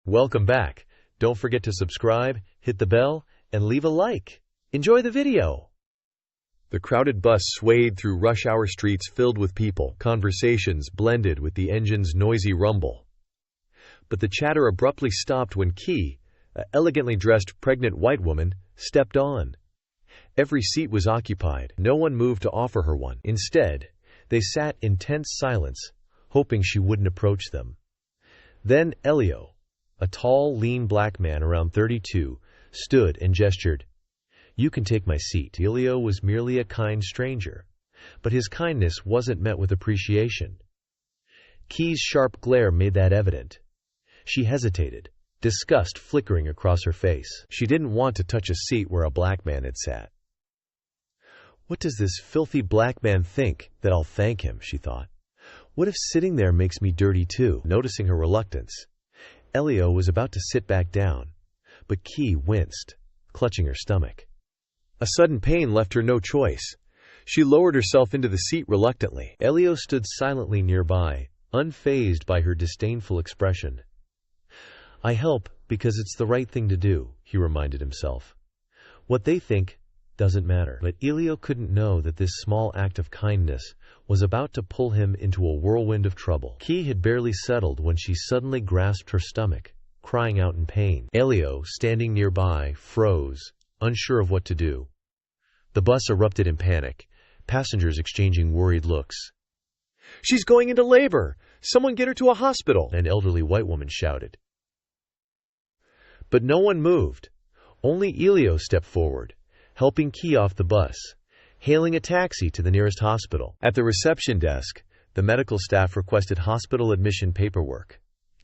Welcome back. Don't forget to subscribe, hit the bell, and leave a like. Enjoy the video. The crowded bus swayed through rush-hour streets filled with people. Conversations blended with the engine's noisy rumble. But the chatter abruptly stopped when Key, an elegantly dressed pregnant white woman, stepped on. Every seat was occupied. No one moved to offer her one. Instead, they sat in tense silence, hoping she wouldn't approach them. Then Elio, a tall, lean black man around 32, stood and gestured. "You can take my seat." Elio was merely a kind stranger, but his kindness wasn't met with appreciation. Key's sharp glare made that evident. She hesitated, disgust flickering across her face. She didn't want to touch a seat where a black man had sat. "What does this filthy black man think that I'll thank him?" she thought. "What if sitting there makes me dirty too?" Noticing her reluctance, Elio was about to sit back down, but Key winced, clutching her stomach. A sudden pain left her no choice. She lowered herself into the seat reluctantly. Elio stood silently nearby, unfazed by her disdainful expression. "I help because it's the right thing to do," he reminded himself. "What they think doesn't matter." But Elio couldn't know that this small act of kindness was about to pull him into a whirlwind of trouble. Key had barely settled when she suddenly grasped her stomach, crying out in pain. Elio, standing nearby, froze, unsure of what to do. The bus erupted in panic, passengers exchanging worried looks. "She's going into labor! Someone get her to a hospital!" an elderly white woman shouted. But no one moved. Only Elio stepped forward, helping Key off the bus, hailing a taxi to the nearest hospital. At the reception desk, the medical staff requested hospital admission paperwork.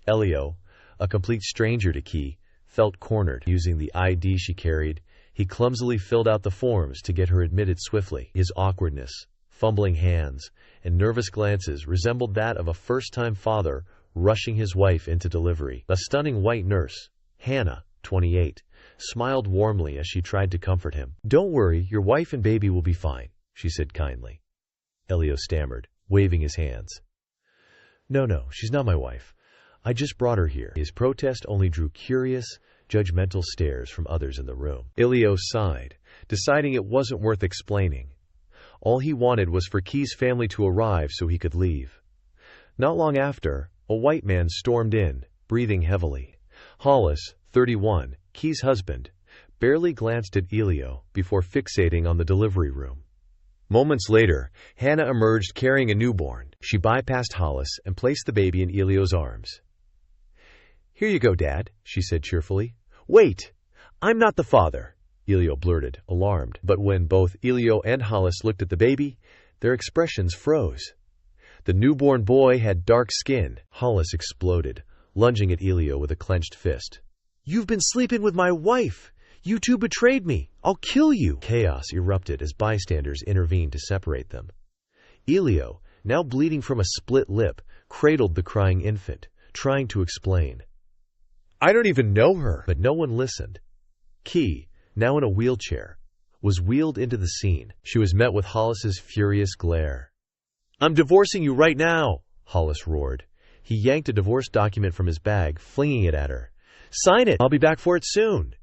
Elio, a complete stranger to Key, felt cornered. Using the ID she carried, he clumsily filled out the forms to get her admitted swiftly. His awkwardness, fumbling hands, and nervous glances resembled that of a first-time father rushing his wife into delivery. A stunning white nurse, Hannah, 28, smiled warmly as she tried to comfort him. "Don't worry, your wife and baby will be fine," she said kindly. Elio stammered, waving his hands. No, she's not my wife. I just brought her here." His protest only drew curious, judgmental stares from others in the room. Elio sighed, deciding it wasn't worth explaining. All he wanted was for Key's family to arrive so he could leave. Not long after, a white man stormed in, breathing heavily. Hollis, 31, Key's husband, barely glanced at Elio before fixating on the delivery room. Moments later, Hannah emerged carrying a newborn. She bypassed Hollis and placed the baby in Elio's arms. "Here you go, Dad," she said cheerfully. "Wait! I'm not the father," Elio blurted, alarmed. But when both Elio and Hollis looked at the baby, their expressions froze. The newborn boy had dark skin. Hollis exploded, lunging at Elio with a clenched fist. "You've been sleeping with my wife! You two betrayed me! I'll kill you!" Chaos erupted as bystanders intervened to separate them. Elio, now bleeding from a split lip, cradled the crying infant, trying to explain. "I don't even know her!" But no one listened. Key, now in a wheelchair, was wheeled into the scene. She was met with Hollis's furious glare. "I'm divorcing you right now!" Hollis roared. He yanked a divorce document from his bag, flinging it at her. "Sign it! I'll be back for it soon!"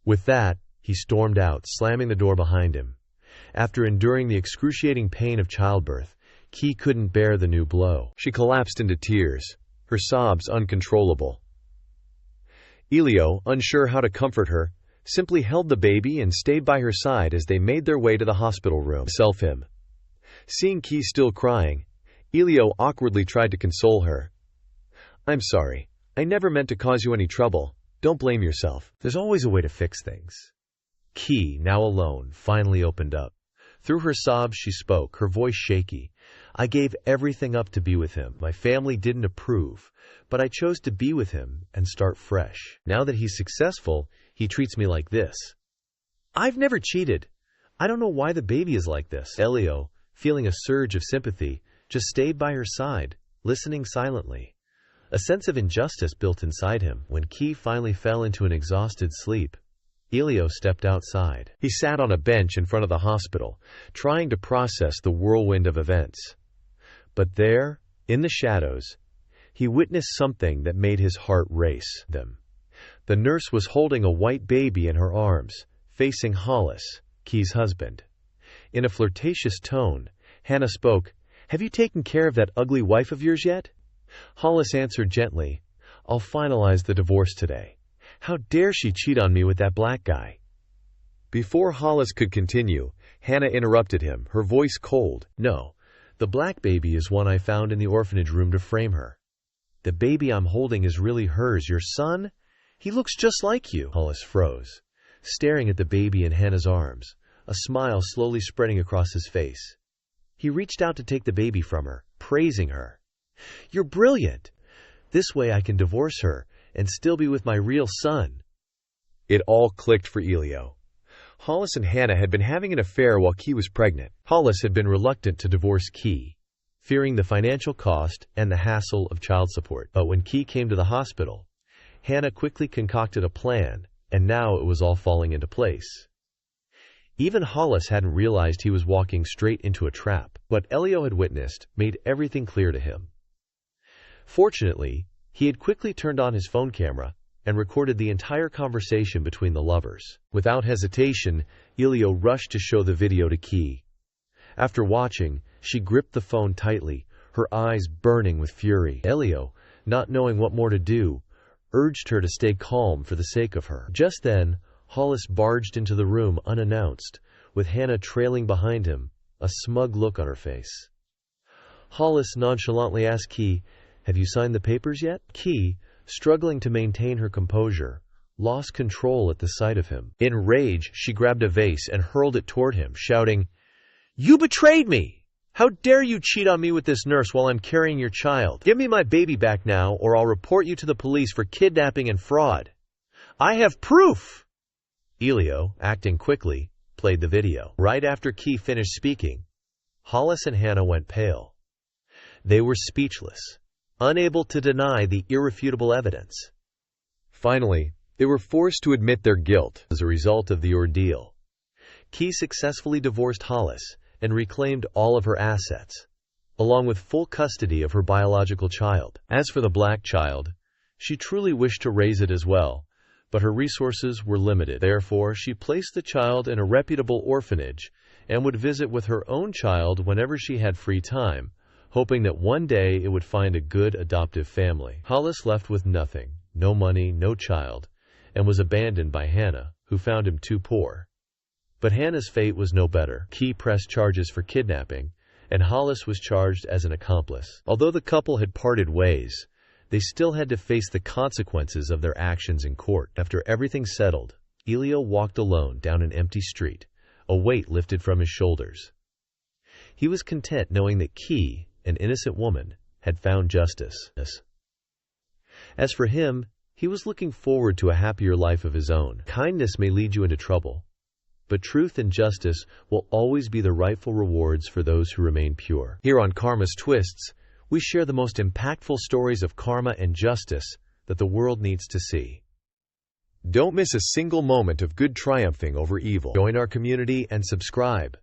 With that, he stormed out, slamming the door behind him. After enduring the excruciating pain of childbirth, Key couldn't bear the new blow. She collapsed into tears, her sobs uncontrollable. Elio, unsure how to comfort her, simply held the baby and stayed by her side as they made their way to the hospital room. Him. Seeing Key still crying, Elio awkwardly tried to console her. "I'm sorry. I never meant to cause you any trouble. Don't blame yourself. There's always a way to fix things." Key, now alone, finally opened up. Through her sobs she spoke, her voice shaky. "I gave everything up to be with him. My family didn't approve, but I chose to be with him and start fresh. Now that he's successful, he treats me like this. I've never cheated. I don't know why the baby is like this." Elio, feeling a surge of sympathy, just stayed by her side, listening silently. A sense of injustice built inside him. When Key finally fell into an exhausted sleep, Elio stepped outside. He sat on a bench in front of the hospital, trying to process the whirlwind of events. But there, in the shadows, he witnessed something that made his heart race. The nurse was holding a white baby in her arms, facing Hollis, Key's husband. In a flirtatious tone, Hannah spoke, "Have you taken care of that ugly wife of yours yet?" Hollis answered gently, "I'll finalize the divorce today. How dare she cheat on me with that black guy?" Before Hollis could continue, Hannah interrupted him, her voice cold. "No, the black baby is one I found in the orphanage room to frame her. The baby I'm holding is really hers. Your son? He looks just like you." Hollis froze, staring at the baby in Hannah's arms, a smile slowly spreading across his face. He reached out to take the baby from her, praising her. "You're brilliant. This way I can divorce her and still be with my real son." It all clicked for Elio. Hollis and Hannah had been having an affair while Key was pregnant. Hollis had been reluctant to divorce Key, fearing the financial cost and the hassle of child support. But when Key came to the hospital, Hannah quickly concocted a plan, and now it was all falling into place. Even Hollis hadn't realized he was walking straight into a trap. What Elio had witnessed made everything clear to him. Fortunately, he had quickly turned on his phone camera and recorded the entire conversation between the lovers. Without hesitation, Elio rushed to show the video to Key. After watching, she gripped the phone tightly, her eyes burning with fury. Elio, not knowing what more to do, urged her to stay calm for the sake of her. Just then, Hollis barged into the room unannounced, with Hannah trailing behind him, a smug look on her face. Hollis nonchalantly asked Key, "Have you signed the papers yet?" Key, struggling to maintain her composure, lost control at the sight of him. In rage, she grabbed a vase and hurled it toward him, shouting, "You betrayed me! How dare you cheat on me with this nurse while I'm carrying your child? Give me my baby back now, or I'll report you to the police for kidnapping and fraud. I have proof!" Elio, acting quickly, played the video. Right after Key finished speaking, Hollis and Hannah went pale. They were speechless, unable to deny the irrefutable evidence. Finally, they were forced to admit their guilt as a result of the ordeal. Key successfully divorced Hollis and reclaimed all of her assets, along with full custody of her biological child. As for the black child, she truly wished to raise it as well, but her resources were limited. Therefore, she placed the child in a reputable orphanage and would visit with her own child whenever she had free time, hoping that one day it would find a good adoptive family. Hollis left with nothing, no money, no child, and was abandoned by Hannah, who found him too poor. But Hannah's fate was no better. Key pressed charges for kidnapping, and Hollis was charged as an accomplice. Although the couple had parted ways, they still had to face the consequences of their actions in court. After everything settled, Elio walked alone down an empty street, a weight lifted from his shoulders. He was content knowing that Key, an innocent woman, had found justice. As for him, he was looking forward to a happier life of his own. Kindness may lead you into trouble, but truth and justice will always be the rightful rewards for those who remain pure. Here on Karma's Twists, we share the most impactful stories of karma and justice that the world needs to see. Don't miss a single moment of good triumphing over evil. Join our community and subscribe.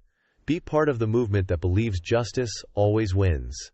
Be part of the movement that believes justice always wins.